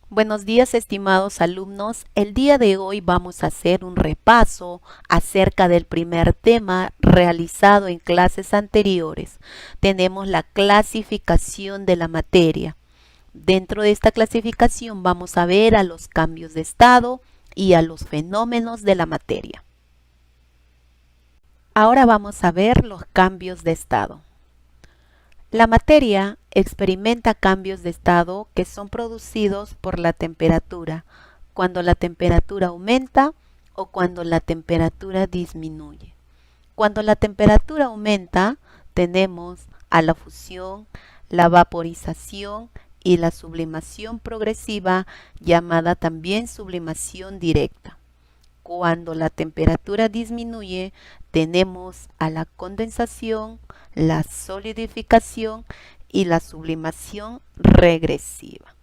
Buenos días, estimados alumnos. El día de hoy vamos a hacer un repaso acerca del primer tema realizado en clases anteriores. Tenemos la clasificación de la materia. Dentro de esta clasificación vamos a ver a los cambios de estado y a los fenómenos de la materia. Ahora vamos a ver los cambios de estado. La materia experimenta cambios de estado que son producidos por la temperatura, cuando la temperatura aumenta o cuando la temperatura disminuye. Cuando la temperatura aumenta, tenemos a la fusión, la vaporización y la sublimación progresiva, llamada también sublimación directa. Cuando la temperatura disminuye, tenemos a la condensación, la solidificación y la sublimación regresiva.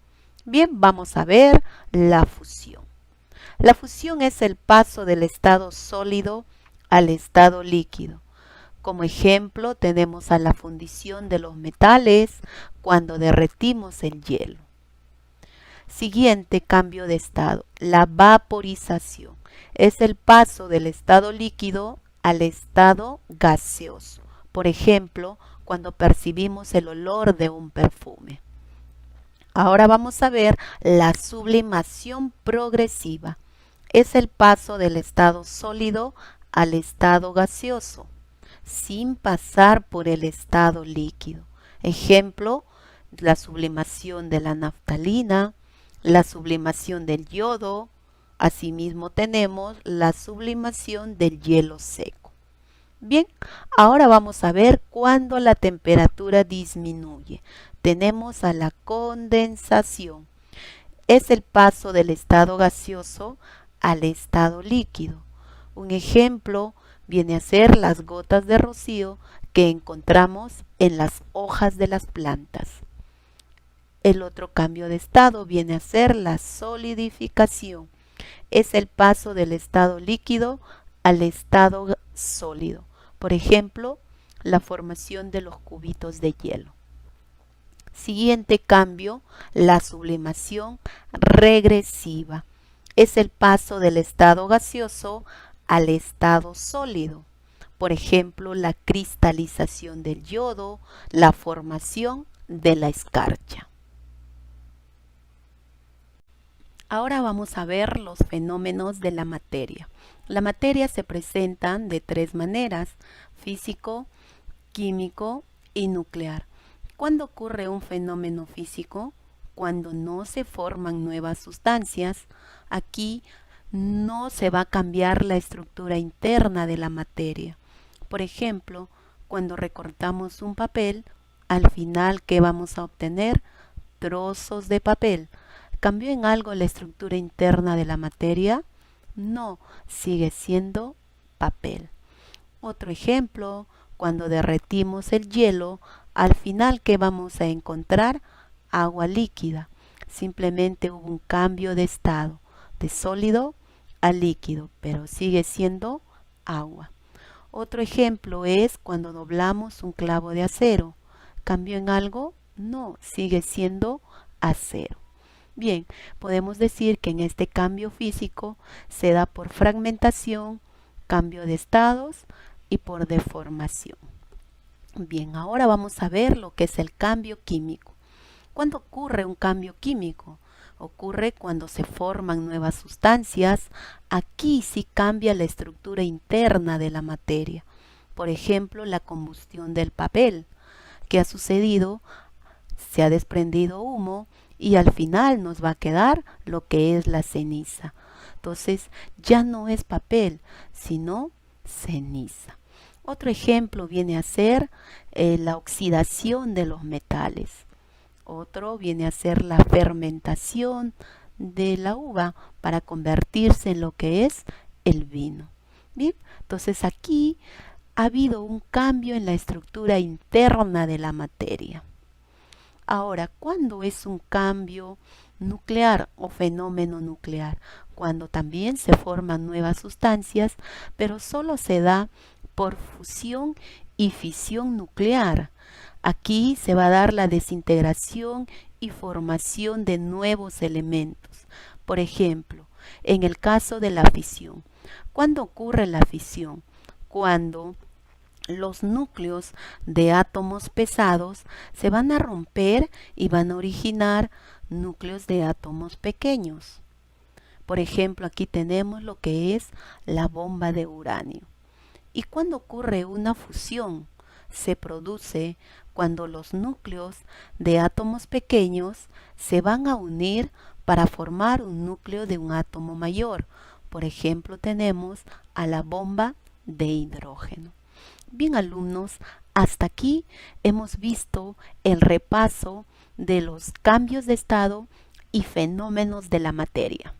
Bien, vamos a ver la fusión. La fusión es el paso del estado sólido al estado líquido. Como ejemplo, tenemos a la fundición de los metales cuando derretimos el hielo. Siguiente cambio de estado, la vaporización. Es el paso del estado líquido al estado gaseoso. Por ejemplo, cuando percibimos el olor de un perfume. Ahora vamos a ver la sublimación progresiva. Es el paso del estado sólido al estado gaseoso, sin pasar por el estado líquido. Ejemplo, la sublimación de la naftalina, la sublimación del yodo. Asimismo tenemos la sublimación del hielo seco. Bien, ahora vamos a ver cuando la temperatura disminuye. Tenemos a la condensación. Es el paso del estado gaseoso al estado líquido. Un ejemplo viene a ser las gotas de rocío que encontramos en las hojas de las plantas. El otro cambio de estado viene a ser la solidificación. Es el paso del estado líquido al estado sólido. Por ejemplo, la formación de los cubitos de hielo. Siguiente cambio, la sublimación regresiva. Es el paso del estado gaseoso al estado sólido. Por ejemplo, la cristalización del yodo, la formación de la escarcha. Ahora vamos a ver los fenómenos de la materia. La materia se presentan de tres maneras: físico, químico y nuclear. ¿Cuándo ocurre un fenómeno físico? Cuando no se forman nuevas sustancias. Aquí no se va a cambiar la estructura interna de la materia. Por ejemplo, cuando recortamos un papel, al final, ¿qué vamos a obtener? Trozos de papel. ¿Cambió en algo la estructura interna de la materia? No, sigue siendo papel. Otro ejemplo, cuando derretimos el hielo, al final, ¿qué vamos a encontrar? Agua líquida. Simplemente hubo un cambio de estado, de sólido a líquido, pero sigue siendo agua. Otro ejemplo es cuando doblamos un clavo de acero. ¿Cambió en algo? No, sigue siendo acero. Bien, podemos decir que en este cambio físico se da por fragmentación, cambio de estados y por deformación. Bien, ahora vamos a ver lo que es el cambio químico. ¿Cuándo ocurre un cambio químico? Ocurre cuando se forman nuevas sustancias. Aquí sí cambia la estructura interna de la materia. Por ejemplo, la combustión del papel. ¿Qué ha sucedido? Se ha desprendido humo y al final nos va a quedar lo que es la ceniza. Entonces ya no es papel, sino ceniza. Otro ejemplo viene a ser la oxidación de los metales. Otro viene a ser la fermentación de la uva para convertirse en lo que es el vino. Bien, entonces aquí ha habido un cambio en la estructura interna de la materia. Ahora, ¿cuándo es un cambio nuclear o fenómeno nuclear? Cuando también se forman nuevas sustancias, pero solo se da por fusión y fisión nuclear. Aquí se va a dar la desintegración y formación de nuevos elementos. Por ejemplo, en el caso de la fisión. ¿Cuándo ocurre la fisión? Cuando los núcleos de átomos pesados se van a romper y van a originar núcleos de átomos pequeños. Por ejemplo, aquí tenemos lo que es la bomba de uranio. ¿Y cuándo ocurre una fusión? Se produce cuando los núcleos de átomos pequeños se van a unir para formar un núcleo de un átomo mayor. Por ejemplo, tenemos a la bomba de hidrógeno. Bien, alumnos, hasta aquí hemos visto el repaso de los cambios de estado y fenómenos de la materia.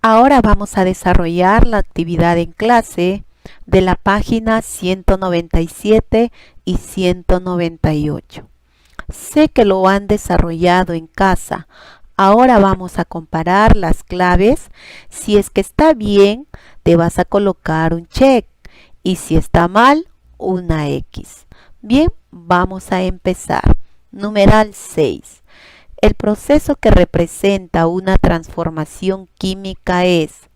Ahora vamos a desarrollar la actividad en clase de la página 197 y 198. Sé que lo han desarrollado en casa. Ahora vamos a comparar las claves. Si es que está bien, te vas a colocar un check. Y si está mal, una X. Bien, vamos a empezar. Numeral 6. El proceso que representa una transformación química es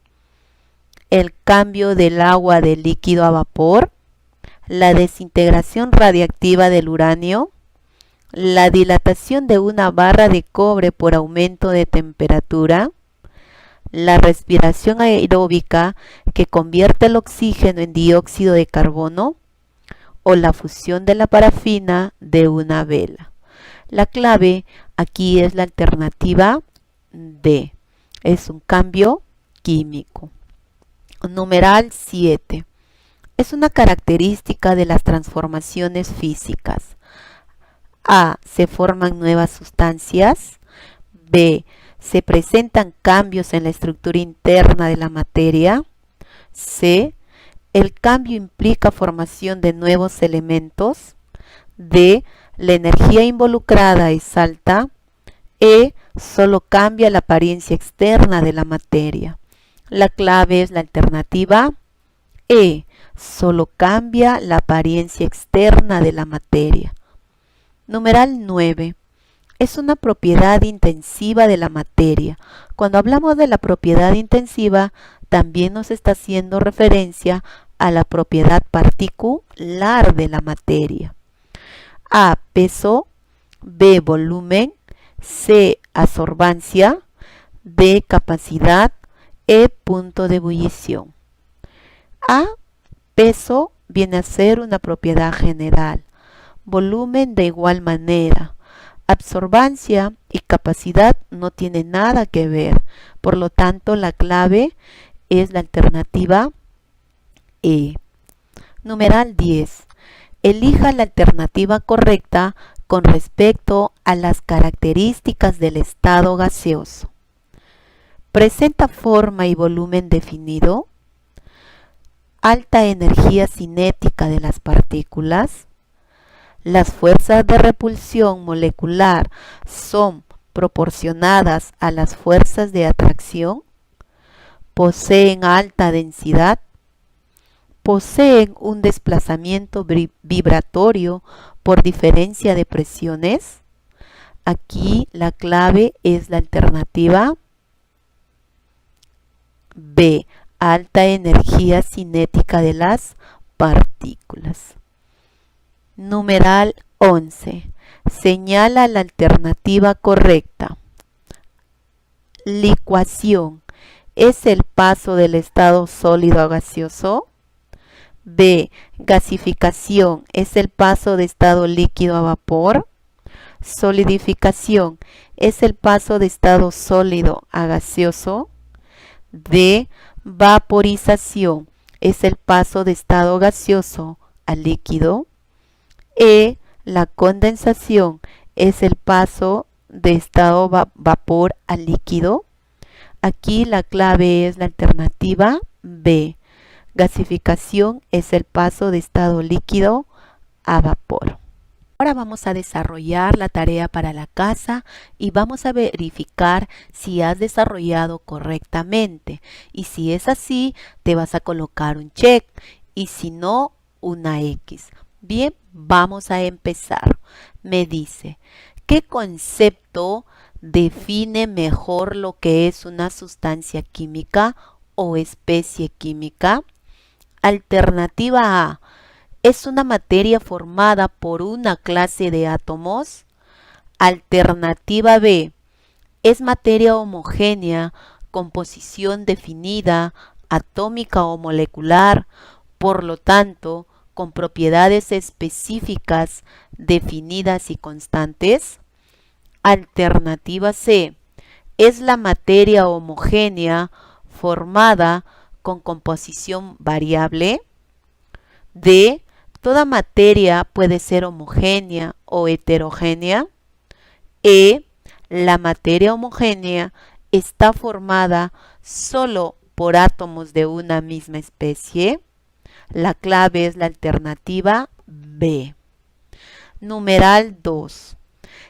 el cambio del agua de líquido a vapor, la desintegración radiactiva del uranio, la dilatación de una barra de cobre por aumento de temperatura, la respiración aeróbica que convierte el oxígeno en dióxido de carbono o la fusión de la parafina de una vela. La clave aquí es la alternativa D. Es un cambio químico. Numeral 7. Es una característica de las transformaciones físicas. A. Se forman nuevas sustancias. B. Se presentan cambios en la estructura interna de la materia. C. El cambio implica formación de nuevos elementos. D. La energía involucrada es alta. E. Solo cambia la apariencia externa de la materia. La clave es la alternativa E. Solo cambia la apariencia externa de la materia. Numeral 9. Es una propiedad intensiva de la materia. Cuando hablamos de la propiedad intensiva, también nos está haciendo referencia a la propiedad particular de la materia. A. Peso. B. Volumen. C. Absorbancia. D. Capacidad. E. Punto de ebullición. A. Peso viene a ser una propiedad general. Volumen de igual manera. Absorbancia y capacidad no tienen nada que ver. Por lo tanto, la clave es la alternativa E. Numeral 10. Elija la alternativa correcta con respecto a las características del estado gaseoso. Presenta forma y volumen definido. Alta energía cinética de las partículas. Las fuerzas de repulsión molecular son proporcionadas a las fuerzas de atracción. Poseen alta densidad. Poseen un desplazamiento vibratorio por diferencia de presiones. Aquí la clave es la alternativa B. Alta energía cinética de las partículas. Numeral 11. Señala la alternativa correcta. Licuación. ¿Es el paso del estado sólido a gaseoso? B. Gasificación. ¿Es el paso de estado líquido a vapor? Solidificación. ¿Es el paso de estado sólido a gaseoso? D. Vaporización. ¿Es el paso de estado gaseoso a líquido? E. La condensación. ¿Es el paso de estado vapor a líquido? Aquí la clave es la alternativa B. Gasificación es el paso de estado líquido a vapor. Ahora vamos a desarrollar la tarea para la casa y vamos a verificar si has desarrollado correctamente. Y si es así, te vas a colocar un check y si no, una X. Bien, Vamos a empezar. Me dice, ¿qué concepto define mejor lo que es una sustancia química o especie química? Alternativa A, ¿es una materia formada por una clase de átomos? Alternativa B, ¿es materia homogénea, composición definida, atómica o molecular, por lo tanto, con propiedades específicas definidas y constantes? Alternativa C, ¿es la materia homogénea, formada con composición variable? D, ¿toda materia puede ser homogénea o heterogénea? E, la materia homogénea está formada solo por átomos de una misma especie. La clave es la alternativa B. Numeral 2.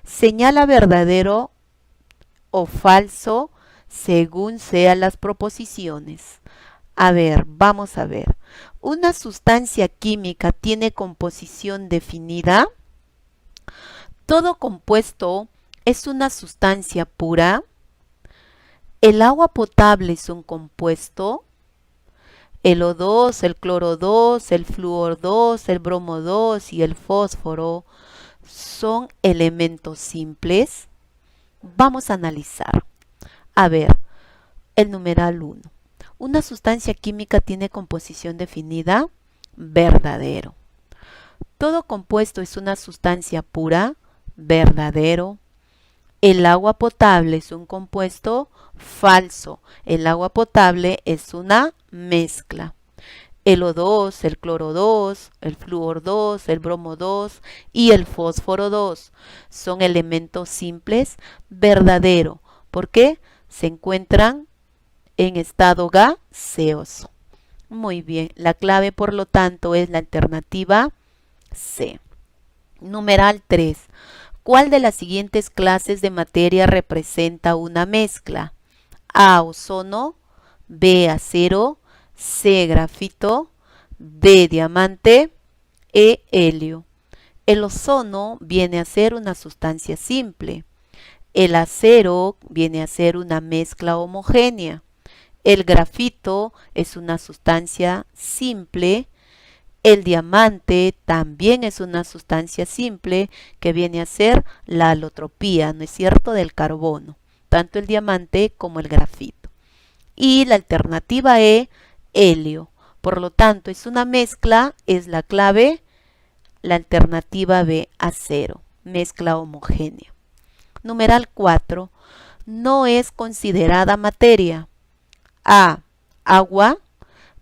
Señala verdadero o falso según sean las proposiciones. A ver, vamos a ver. ¿Una sustancia química tiene composición definida? ¿Todo compuesto es una sustancia pura? ¿El agua potable es un compuesto? ¿El O2, el cloro 2, el flúor 2, el bromo 2 y el fósforo son elementos simples? Vamos a analizar. A ver, el numeral 1. ¿Una sustancia química tiene composición definida? Verdadero. ¿Todo compuesto es una sustancia pura? Verdadero. ¿El agua potable es un compuesto? Falso. El agua potable es una mezcla. El O2, el cloro 2, el flúor 2, el bromo 2 y el fósforo 2 son elementos simples. Verdadero. ¿Por qué? Se encuentran en estado gaseoso. Muy bien, la clave por lo tanto es la alternativa C. Numeral 3. ¿Cuál de las siguientes clases de materia representa una mezcla? A, ozono, B, acero, C, grafito, D, diamante, E, helio. El ozono viene a ser una sustancia simple. El acero viene a ser una mezcla homogénea. El grafito es una sustancia simple. El diamante también es una sustancia simple que viene a ser la alotropía, ¿no es cierto?, del carbono, tanto el diamante como el grafito. Y la alternativa E, helio. Por lo tanto, es una mezcla, es la clave, la alternativa B, acero, mezcla homogénea. Numeral 4. No es considerada materia. A, agua,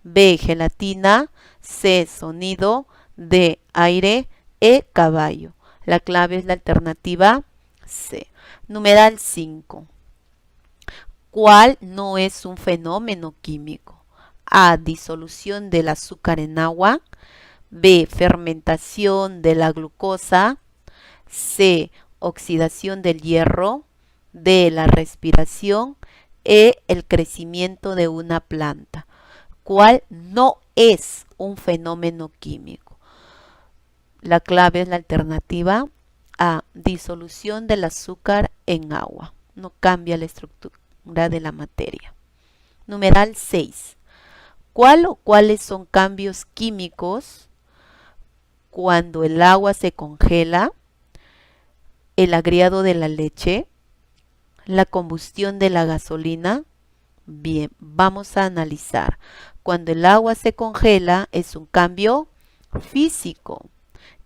B, gelatina, C, sonido, D, aire, E, caballo. La clave es la alternativa C. Numeral 5. ¿Cuál no es un fenómeno químico? A, disolución del azúcar en agua, B, fermentación de la glucosa, C, oxidación del hierro, D, la respiración, E, el crecimiento de una planta. ¿Cuál no es un fenómeno químico? La clave es la alternativa A, disolución del azúcar en agua. No cambia la estructura de la materia. Numeral 6. ¿Cuál o cuáles son cambios químicos cuando el agua se congela, el agriado de la leche, la combustión de la gasolina? Bien, vamos a analizar. Cuando el agua se congela es un cambio físico.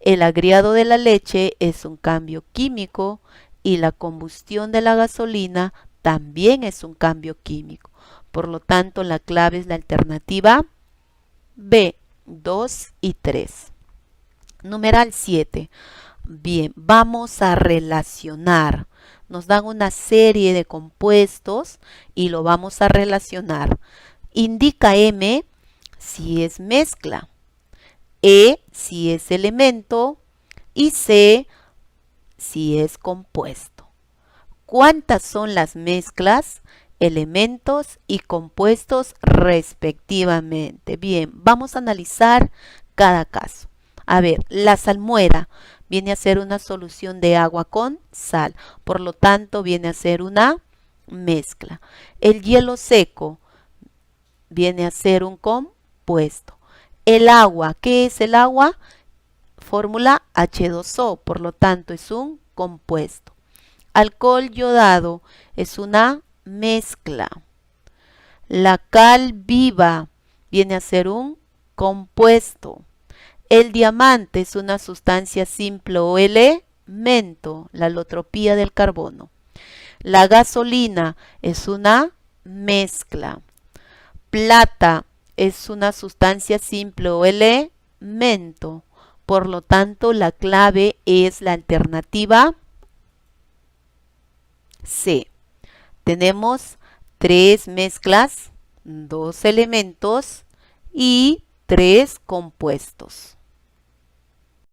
El agriado de la leche es un cambio químico y la combustión de la gasolina también es un cambio químico. Por lo tanto, la clave es la alternativa B, 2 y 3. Numeral 7. Bien, vamos a relacionar. Nos dan una serie de compuestos y lo vamos a relacionar. Indica M si es mezcla, E si es elemento y C si es compuesto. ¿Cuántas son las mezclas, elementos y compuestos respectivamente? Bien, vamos a analizar cada caso. A ver, la salmuera viene a ser una solución de agua con sal, por lo tanto viene a ser una mezcla. El hielo seco viene a ser un compuesto. El agua, ¿qué es el agua? Fórmula H2O, por lo tanto es un compuesto. Alcohol yodado es una mezcla. La cal viva viene a ser un compuesto. El diamante es una sustancia simple o elemento, la alotropía del carbono. La gasolina es una mezcla. Plata es una sustancia simple o elemento. Por lo tanto, la clave es la alternativa C. Tenemos 3 mezclas, 2 elementos y 3 compuestos.